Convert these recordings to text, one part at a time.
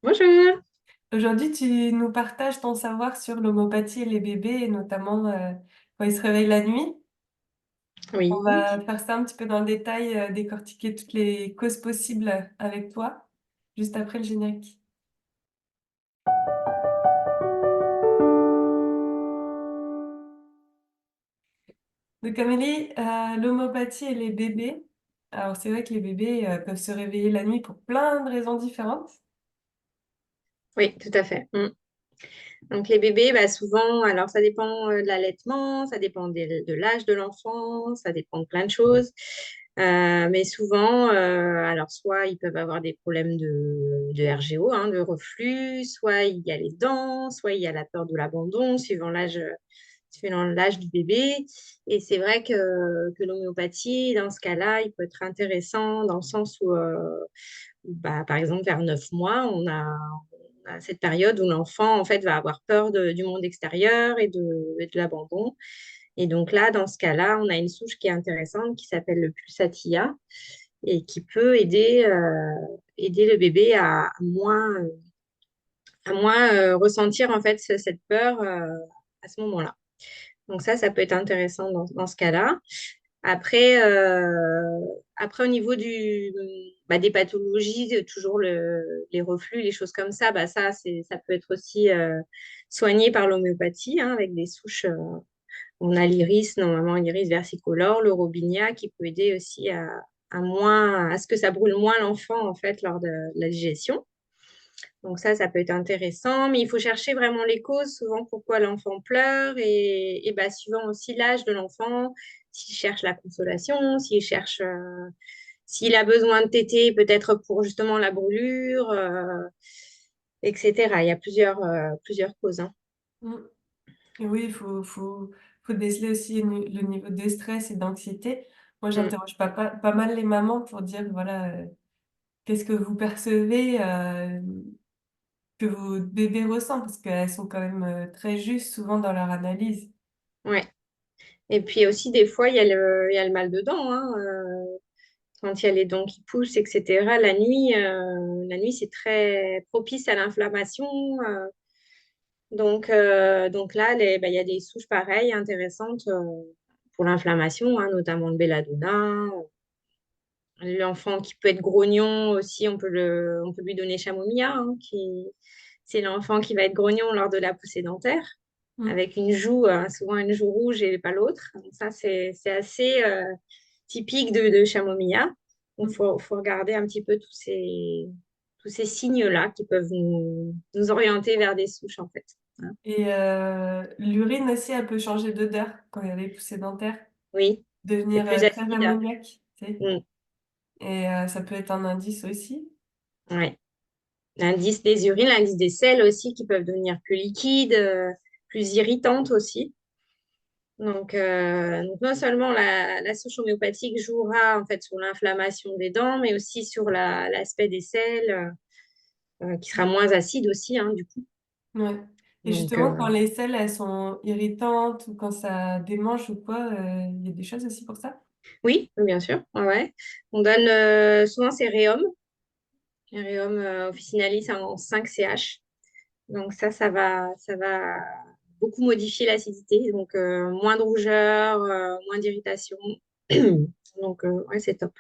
Bonjour. Aujourd'hui, tu nous partages ton savoir sur l'homéopathie et les bébés, et notamment quand ils se réveillent la nuit. On Oui, va faire ça un petit peu dans le détail, décortiquer toutes les causes possibles avec toi, juste après le générique. Donc Amélie, l'homéopathie et les bébés. Alors c'est vrai que les bébés peuvent se réveiller la nuit pour plein de raisons différentes. oui, tout à fait. Donc les bébés, bah, souvent, alors ça dépend de l'allaitement, ça dépend de l'âge de l'enfant, ça dépend de plein de choses. Mais souvent, alors soit ils peuvent avoir des problèmes de RGO, hein, de reflux, soit il y a les dents, soit il y a la peur de l'abandon, suivant l'âge du bébé. Et c'est vrai que l'homéopathie, dans ce cas-là, il peut être intéressant dans le sens où, bah, par exemple, vers 9 mois, on a cette période où l'enfant, en fait, va avoir peur du monde extérieur et de l'abandon. Et donc là, dans ce cas-là, on a une souche qui est intéressante qui s'appelle le pulsatilla et qui peut aider le bébé à moins ressentir, en fait, cette peur à ce moment-là. Donc ça peut être intéressant dans ce cas-là. Après, au niveau des pathologies, toujours les reflux, les choses comme ça, bah ça peut être aussi soigné par l'homéopathie, hein, avec des souches. On a l'iris, normalement l'iris versicolore, le robinia, qui peut aider aussi à ce que ça brûle moins l'enfant en fait lors de la digestion. Donc ça peut être intéressant, mais il faut chercher vraiment les causes, souvent pourquoi l'enfant pleure et bah, suivant aussi l'âge de l'enfant, s'il cherche la consolation, s'il a besoin de téter, peut-être pour justement la brûlure, etc. Il y a plusieurs causes, hein. Mm. Et oui, faut déceler aussi le niveau de stress et d'anxiété. Moi, Mm. j'interroge pas mal les mamans pour dire, voilà, qu'est-ce que vous percevez, que vos bébés ressentent, parce qu'elles sont quand même très justes souvent dans leur analyse. Ouais. Et puis aussi, des fois, il y a le mal de dents, hein, quand il y a les dents qui poussent, etc. La nuit, c'est très propice à l'inflammation. Donc là, il y a des souches pareilles intéressantes pour l'inflammation, hein, notamment le belladonna. L'enfant qui peut être grognon aussi, on peut lui donner chamomilla, hein, c'est l'enfant qui va être grognon lors de la poussée dentaire, Mm. avec une joue, souvent une joue rouge et pas l'autre. Donc ça, c'est assez typique de chamomilla. Donc, Mm. faut regarder un petit peu tous ces signes-là qui peuvent nous orienter vers des souches, en fait, hein. Et l'urine aussi, elle peut changer d'odeur quand il y a les poussées dentaires, Oui, c'est devenir plus très acide. ammoniaque, tu sais. Mm, Et ça peut être un indice aussi. ouais. L'indice des urines, l'indice des selles aussi qui peuvent devenir plus liquides, plus irritantes aussi. Donc non seulement la souche homéopathique jouera en fait sur l'inflammation des dents, mais aussi sur l'aspect des selles, qui sera moins acide aussi, hein, du coup. Ouais. Et Donc justement, quand les selles, elles sont irritantes ou quand ça démange ou quoi, il y a des choses aussi pour ça? oui, bien sûr. Ouais, ouais. On donne souvent c'est Rhéum, Rhéum officinalis en 5 CH. Donc ça va beaucoup modifier l'acidité. Donc moins de rougeur, moins d'irritation. Donc ouais, c'est top.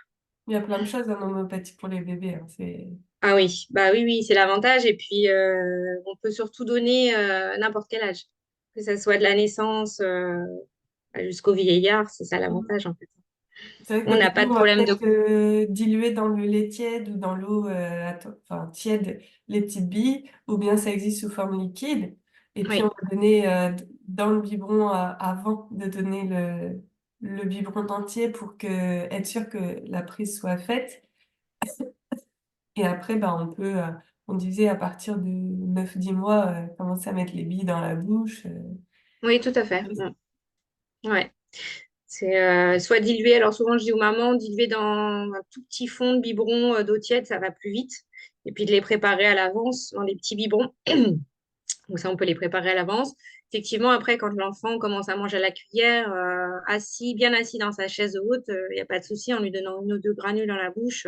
Il y a plein de choses en homéopathie pour les bébés, hein. C'est... Ah oui, bah oui, oui, c'est l'avantage. Et puis on peut surtout donner n'importe quel âge, que ça soit de la naissance jusqu'au vieillard, c'est ça l'avantage en fait. C'est vrai On qu'au n'a début, pas de on va problème de peut-être goût. diluer dans le lait tiède ou dans l'eau enfin, tiède les petites billes, ou bien ça existe sous forme liquide. Et puis, on Oui, va donner dans le biberon avant de donner le biberon entier pour être sûr que la prise soit faite. Et après, ben, on disait à partir de 9 10 mois, commencer à mettre les billes dans la bouche. oui, tout à fait. Ouais. C'est soit dilué, alors souvent je dis aux mamans, diluer dans un tout petit fond de biberon d'eau tiède, ça va plus vite. Et puis de les préparer à l'avance dans des petits biberons. Donc ça, on peut les préparer à l'avance. Effectivement, après, quand l'enfant commence à manger à la cuillère, assis, bien assis dans sa chaise haute, il n'y a pas de souci en lui donnant une ou deux granules dans la bouche.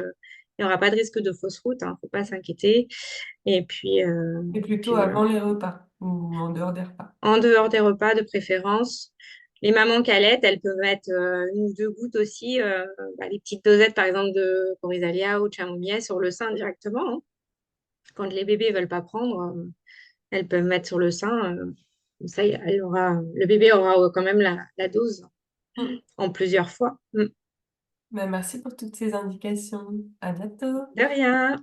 Il n'y aura pas de risque de fausse route, hein, faut pas s'inquiéter. Et puis, Et plutôt voilà. avant les repas ou en dehors des repas. En dehors des repas de préférence, les mamans qui allaitent, elles peuvent mettre une ou deux gouttes aussi, les petites dosettes par exemple de Corizalia ou de chamomile sur le sein directement, hein. Quand les bébés veulent pas prendre, elles peuvent mettre sur le sein. Comme ça, le bébé aura quand même la dose Mm. en plusieurs fois. Ben, merci pour toutes ces indications. À bientôt. De rien.